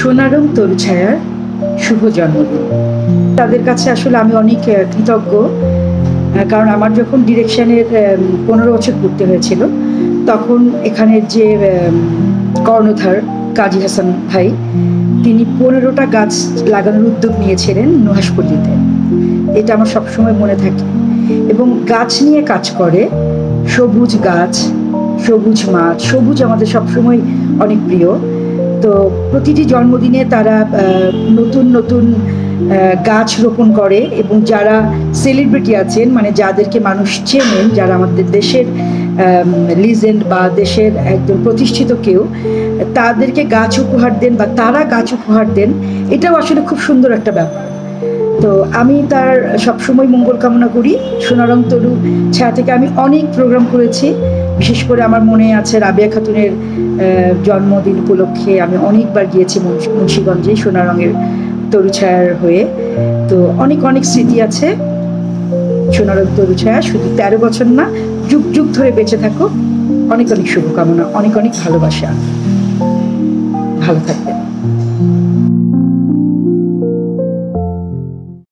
সোনারং তরুছায়ার শুভ জন্মদিন। তাদের কাছে আসলে আমি অনেক কৃতজ্ঞ, কারণ আমার যখন ডিরেকশনের 15 বছর পূর্তি হয়েছিল তখন এখানের যে কর্ণধার কাজী হাসান ভাই, তিনি 15টা গাছ লাগানোর উদ্যোগ নিয়েছিলেন নুহাশপল্লীতে। এটা আমার সবসময় মনে থাকে। এবং গাছ নিয়ে কাজ করে, সবুজ গাছ, সবুজ মাঠ, সবুজ আমাদের সবসময় অনেক প্রিয়। তো প্রতিটি জন্মদিনে তারা নতুন নতুন গাছ রোপণ করে এবং যারা সেলিব্রিটি আছেন, মানে যাদেরকে মানুষ চেনেন, যারা আমাদের দেশের লিজেন্ড বা দেশের একদম প্রতিষ্ঠিত কেউ, তাদেরকে গাছ উপহার দেন বা তারা গাছ উপহার দেন। এটাও আসলে খুব সুন্দর একটা ব্যাপার। তো আমি তার সবসময় মঙ্গল কামনা করি। সোনারং তরু ছায়া থেকে আমি অনেক প্রোগ্রাম করেছি। বিশেষ করে আমার মনে আছে রাবেয়া খাতুনের জন্মদিন উপলক্ষে আমি অনেকবার গিয়েছি মুন্সিগঞ্জে সোনারঙের তরু ছায়ার হয়ে। তো অনেক অনেক স্মৃতি আছে। সোনারং তরু ছায়া শুধু 13 বছর না, যুগ যুগ ধরে বেঁচে থাকো। অনেক অনেক শুভকামনা, অনেক অনেক ভালোবাসা। ভালো থাকবে।